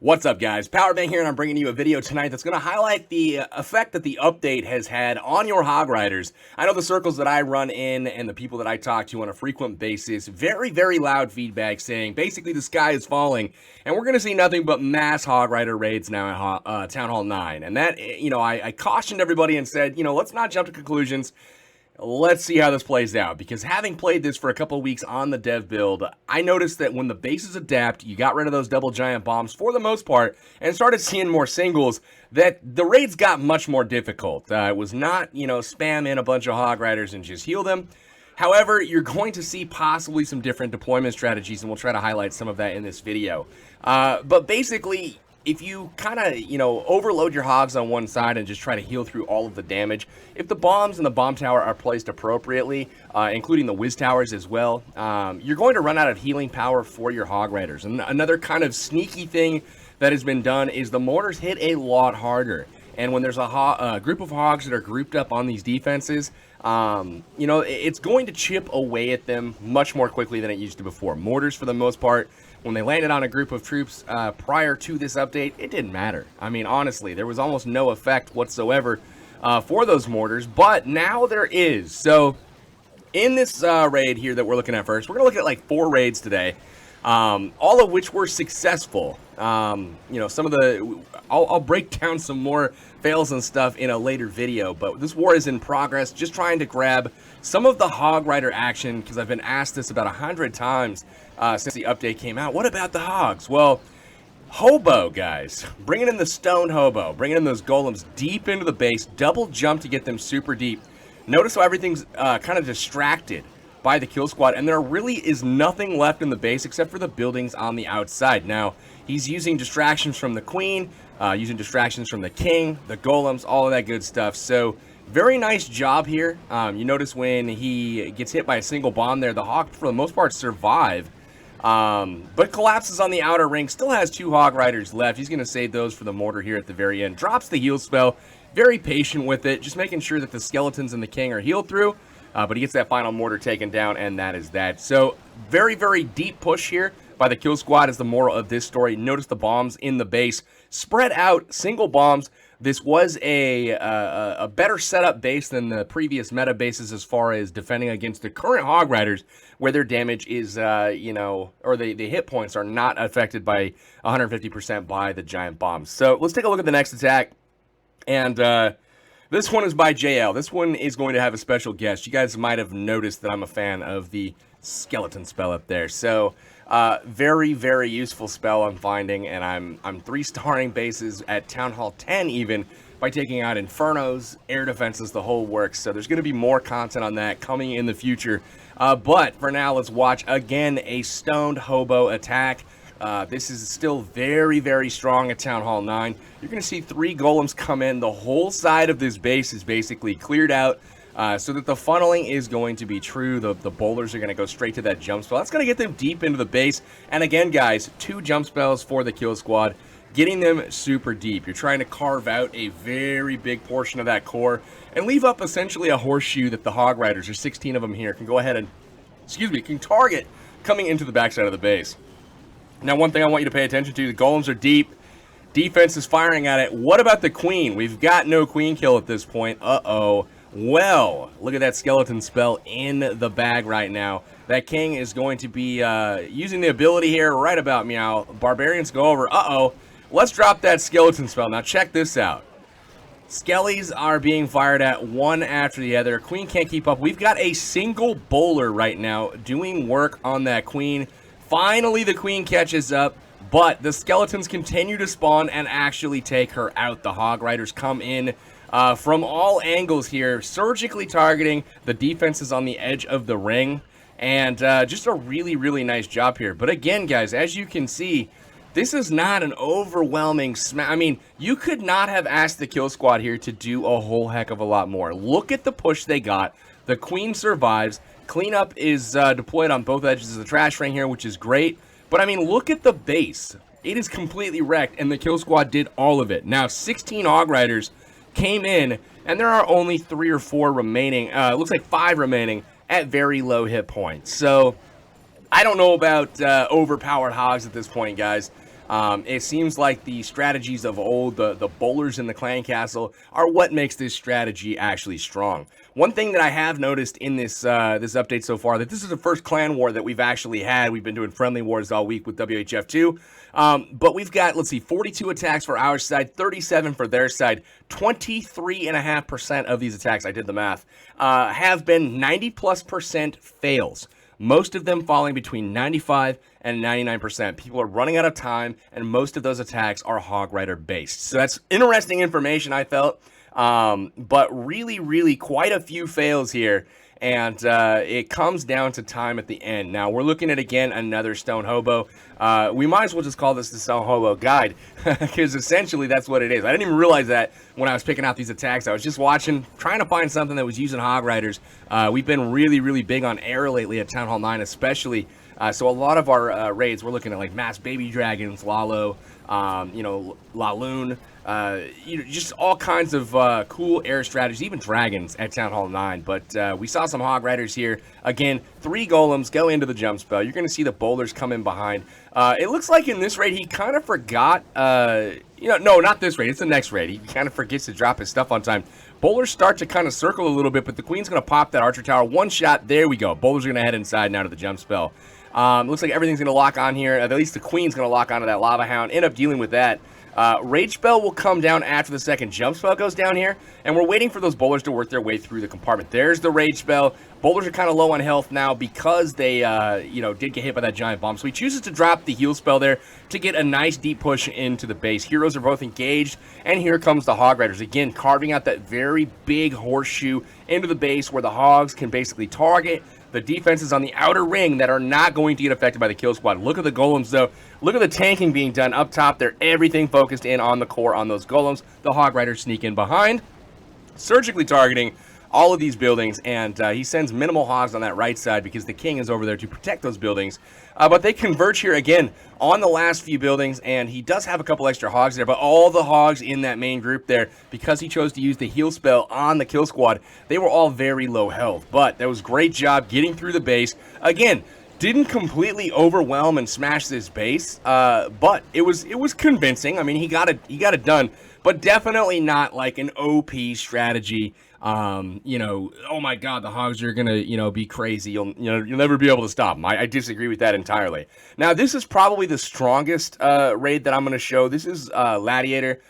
What's up, guys? Powerbang here, and I'm bringing you a video tonight that's going to highlight the effect that the update has had on your Hog Riders. I know the circles that I run in and the people that I talk to on a frequent basis, very, very loud feedback saying basically the sky is falling, and we're going to see nothing but mass Hog Rider raids now at Town Hall 9. And that, I cautioned everybody and said, let's not jump to conclusions. Let's see how this plays out, because having played this for a couple of weeks on the dev build, I noticed that when the bases adapt, you got rid of those double giant bombs for the most part, and started seeing more singles, that the raids got much more difficult. It was not, spam in a bunch of Hog Riders and just heal them. However, you're going to see possibly some different deployment strategies, and we'll try to highlight some of that in this video. But basically, if you kind of, overload your hogs on one side and just try to heal through all of the damage, if the bombs and the bomb tower are placed appropriately, including the whiz towers as well, you're going to run out of healing power for your Hog Riders. And another kind of sneaky thing that has been done is the mortars hit a lot harder. And when there's a group of hogs that are grouped up on these defenses, it's going to chip away at them much more quickly than it used to before. Mortars, for the most part, when they landed on a group of troops prior to this update, it didn't matter. I mean, honestly, there was almost no effect whatsoever for those mortars, but now there is. So in this raid here that we're looking at first, we're going to look at like 4 raids today, all of which were successful. Some of the, I'll break down some more fails and stuff in a later video, but this war is in progress, just trying to grab some of the Hog Rider action, because I've been asked this about 100 times since the update came out. What about the hogs? Well, hobo, guys. Bringing in the stoned hobo, bringing in those golems deep into the base, double jump to get them super deep. Notice how everything's kind of distracted by the kill squad, and there really is nothing left in the base except for the buildings on the outside. Now, he's using distractions from the queen, using distractions from the king, the golems, all of that good stuff. So very nice job here. You notice when he gets hit by a single bomb there, the hog for the most part survive, but collapses on the outer ring. Still has 2 Hog Riders left. He's going to save those for the mortar here at the very end. Drops the heal spell, very patient with it, just making sure that the skeletons and the king are healed through. But he gets that final mortar taken down, and that is that. So very, very deep push here by the kill squad is the moral of this story. Notice the bombs in the base. Spread out, single bombs. This was a better setup base than the previous meta bases as far as defending against the current Hog Riders, where their damage is, or the hit points are not affected by 150% by the giant bombs. So let's take a look at the next attack. And this one is by Jael. This one is going to have a special guest. You guys might have noticed that I'm a fan of the skeleton spell up there. So very, very useful spell I'm finding, and I'm 3-starring bases at Town Hall 10 even by taking out Infernos, air defenses, the whole works. So there's going to be more content on that coming in the future. But for now, let's watch again a stoned hobo attack. This is still very, very strong at Town Hall 9. You're going to see 3 golems come in. The whole side of this base is basically cleared out so that the funneling is going to be true. The bowlers are going to go straight to that jump spell. That's going to get them deep into the base. And again, guys, 2 jump spells for the kill squad, getting them super deep. You're trying to carve out a very big portion of that core and leave up essentially a horseshoe that the Hog Riders, there's 16 of them here, can go ahead and, can target coming into the backside of the base. Now, one thing I want you to pay attention to, the golems are deep. Defense is firing at it. What about the queen? We've got no queen kill at this point. Uh-oh. Well, look at that skeleton spell in the bag right now. That king is going to be using the ability here right about meow. Barbarians go over. Uh-oh. Let's drop that skeleton spell. Now, check this out. Skellies are being fired at one after the other. Queen can't keep up. We've got a single bowler right now doing work on that queen. Finally, the queen catches up, but the skeletons continue to spawn and actually take her out. The Hog Riders come in from all angles here, surgically targeting the defenses on the edge of the ring, and just a really, really nice job here. But again, guys, as you can see, this is not an overwhelming smash. I mean, you could not have asked the kill squad here to do a whole heck of a lot more. Look at the push they got. The queen survives. Cleanup is deployed on both edges of the trash ring here, which is great. But, I mean, look at the base. It is completely wrecked, and the kill squad did all of it. Now, 16 Hog Riders came in, and there are only 3 or 4 remaining. It looks like 5 remaining at very low hit points. So, I don't know about overpowered hogs at this point, guys. It seems like the strategies of old, the bowlers in the clan castle, are what makes this strategy actually strong. One thing that I have noticed in this this update so far, that this is the first clan war that we've actually had. We've been doing friendly wars all week with WHF2, but we've got, let's see, 42 attacks for our side, 37 for their side. 23.5% of these attacks, I did the math, have been 90+% fails. Most of them falling between 95 and 99%. People are running out of time, and most of those attacks are Hog Rider based. So that's interesting information, I felt. But really quite a few fails here, and it comes down to time at the end. Now, we're looking at, again, another Stone Hobo. We might as well just call this the Cellhobo guide, because essentially that's what it is. I didn't even realize that when I was picking out these attacks. I was just watching, trying to find something that was using Hog Riders. We've been really big on air lately at Town Hall 9 especially. So a lot of our raids, we're looking at like Mass Baby Dragons, Lalo, you know, Laloon, you know, just all kinds of cool air strategies, even dragons at Town Hall 9. But we saw some Hog Riders here. Again, 3 golems go into the jump spell. You're going to see the boulders come in behind. It looks like in this raid he kind of forgot, you know, no, not this raid. It's the next raid. He kind of forgets to drop his stuff on time. Bowlers start to kind of circle a little bit, but the queen's going to pop that archer tower. One shot. There we go. Bowlers are going to head inside now to the jump spell. Looks like everything's going to lock on here. At least the queen's going to lock onto that lava hound. End up dealing with that. Rage spell will come down after the second jump spell goes down here, and we're waiting for those bowlers to work their way through the compartment. There's the rage spell. Bowlers are kind of low on health now because they, you know, did get hit by that giant bomb. So he chooses to drop the heal spell there to get a nice deep push into the base. Heroes are both engaged, and here comes the Hog Riders. Again, carving out that very big horseshoe into the base where the Hogs can basically target the defenses on the outer ring that are not going to get affected by the kill squad. Look at the golems, though. Look at the tanking being done up top. They're everything focused in on the core on those golems. The Hog Riders sneak in behind, surgically targeting all of these buildings, and he sends minimal hogs on that right side because the king is over there to protect those buildings. But they converge here again on the last few buildings, and he does have a couple extra hogs there, but all the hogs in that main group there, because he chose to use the heal spell on the kill squad, they were all very low health. But that was a great job getting through the base. Again, didn't completely overwhelm and smash this base, but it was convincing. I mean, he got it done, but definitely not like an OP strategy. You know, oh my god, the hogs are gonna, you know, be crazy. You'll never be able to stop them. I disagree with that entirely. Now, this is probably the strongest raid that I'm gonna show. This is Gladiator.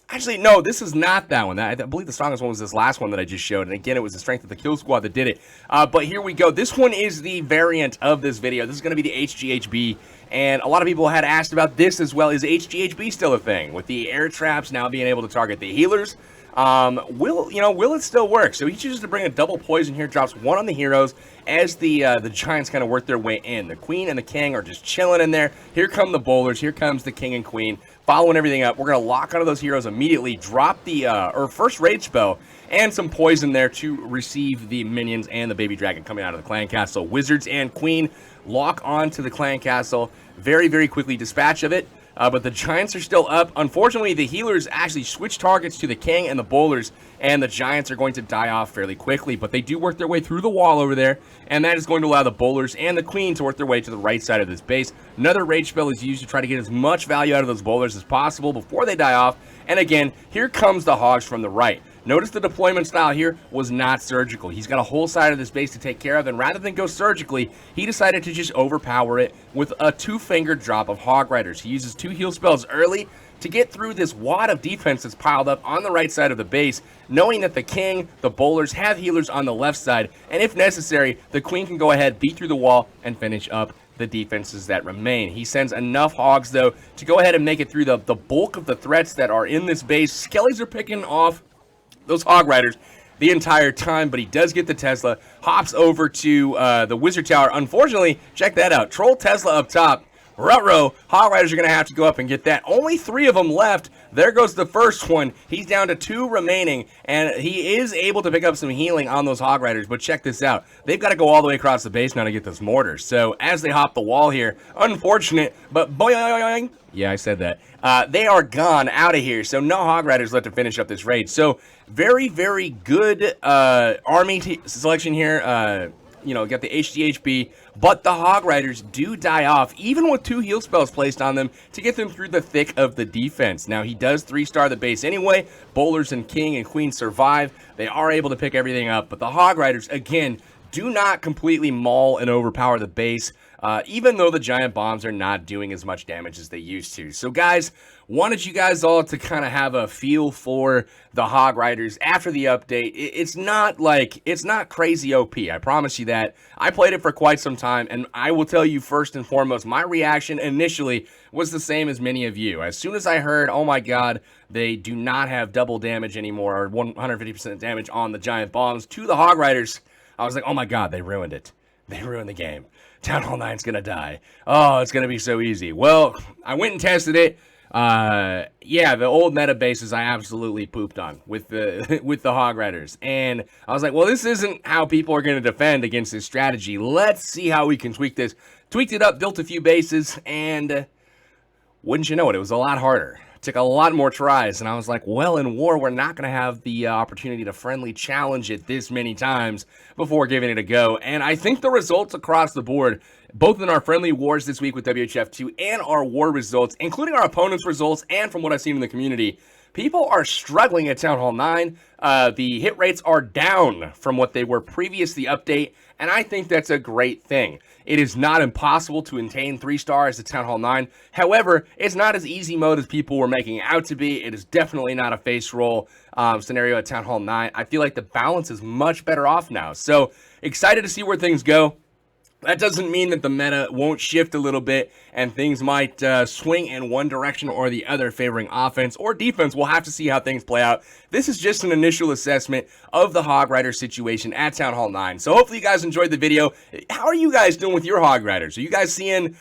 Actually, no, this is not that one. I believe the strongest one was this last one that I just showed. And again, it was the strength of the kill squad that did it. But here we go. This one is the variant of this video. This is going to be the HGHB. And a lot of people had asked about this as well. Is HGHB still a thing? With the air traps now being able to target the healers, will it still work? So he chooses to bring a double poison here, drops 1 on the heroes as the giants kind of work their way in. The queen and the king are just chilling in there. Here come the bowlers. Here comes the king and queen, following everything up. We're going to lock onto those heroes immediately, drop the first rage spell and some poison there to receive the minions and the baby dragon coming out of the clan castle. Wizards and queen lock onto the clan castle. Very quickly dispatch of it. But the giants are still up. Unfortunately, the healers actually switch targets to the king and the bowlers, and the giants are going to die off fairly quickly. But they do work their way through the wall over there, and that is going to allow the bowlers and the queen to work their way to the right side of this base. Another rage spell is used to try to get as much value out of those bowlers as possible before they die off. And again, here comes the hogs from the right. Notice the deployment style here was not surgical. He's got a whole side of this base to take care of, and rather than go surgically, he decided to just overpower it with a 2-finger drop of Hog Riders. He uses 2 heal spells early to get through this wad of defense that's piled up on the right side of the base, knowing that the king, the bowlers have healers on the left side, and if necessary, the queen can go ahead, beat through the wall, and finish up the defenses that remain. He sends enough hogs, though, to go ahead and make it through the bulk of the threats that are in this base. Skellies are picking off those Hog Riders the entire time, but he does get the Tesla, hops over to the Wizard Tower. Unfortunately, check that out. Troll Tesla up top. Ruh-roh, Hog Riders are going to have to go up and get that. Only 3 of them left. There goes the first one. He's down to 2 remaining, and he is able to pick up some healing on those Hog Riders, but check this out. They've got to go all the way across the base now to get this mortar. So as they hop the wall here, unfortunate, but boing, yeah, I said that. They are gone out of here, so no Hog Riders left to finish up this raid. So very good army selection here. got the HGHB, but the Hog Riders do die off, even with 2 heal spells placed on them to get them through the thick of the defense. Now, he does 3-star the base anyway. Bowlers and King and Queen survive. They are able to pick everything up, but the Hog Riders, again, do not completely maul and overpower the base, even though the giant bombs are not doing as much damage as they used to. So guys, wanted you guys all to kind of have a feel for the Hog Riders after the update. It's not crazy OP, I promise you that. I played it for quite some time, and I will tell you first and foremost, my reaction initially was the same as many of you. As soon as I heard, oh my god, they do not have double damage anymore, or 150% damage on the giant bombs to the Hog Riders, I was like, oh my god, they ruined it. They ruined the game. Town Hall 9's gonna die. Oh, it's gonna be so easy. Well, I went and tested it. Yeah, the old meta bases I absolutely pooped on with the with the Hog Riders. And I was like, well, this isn't how people are gonna defend against this strategy. Let's see how we can tweak this. Tweaked it up, built a few bases, and wouldn't you know it, it was a lot harder. Took a lot more tries, and I was like, well, in war, we're not going to have the opportunity to friendly challenge it this many times before giving it a go. And I think the results across the board, both in our friendly wars this week with WHF2 and our war results, including our opponents' results, and from what I've seen in the community, people are struggling at Town Hall 9. The hit rates are down from what they were previous to the update, and I think that's a great thing. It is not impossible to attain 3 stars at Town Hall 9. However, it's not as easy mode as people were making it out to be. It is definitely not a face roll scenario at Town Hall 9. I feel like the balance is much better off now. So, excited to see where things go. That doesn't mean that the meta won't shift a little bit and things might swing in one direction or the other, favoring offense or defense. We'll have to see how things play out. This is just an initial assessment of the Hog Rider situation at Town Hall 9. So hopefully you guys enjoyed the video. How are you guys doing with your Hog Riders? Are you guys seeing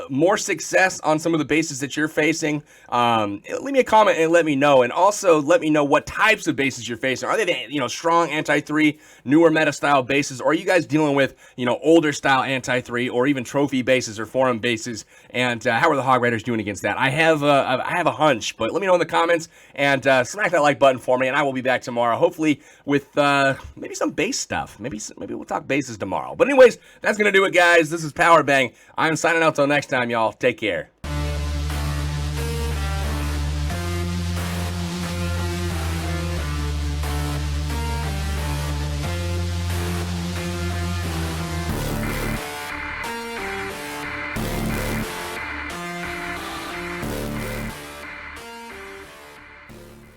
more success on some of the bases that you're facing? Leave me a comment and let me know. And also let me know what types of bases you're facing. Are they, strong anti-3, newer meta style bases? Or are you guys dealing with, older style anti-3 or even trophy bases or forum bases? And how are the Hog Riders doing against that? I have a hunch, but let me know in the comments and smack that like button for me, and I will be back tomorrow, hopefully with maybe some base stuff. Maybe we'll talk bases tomorrow. But anyways, that's gonna do it, guys. This is Powerbang. I'm signing out till next time, y'all. Take care.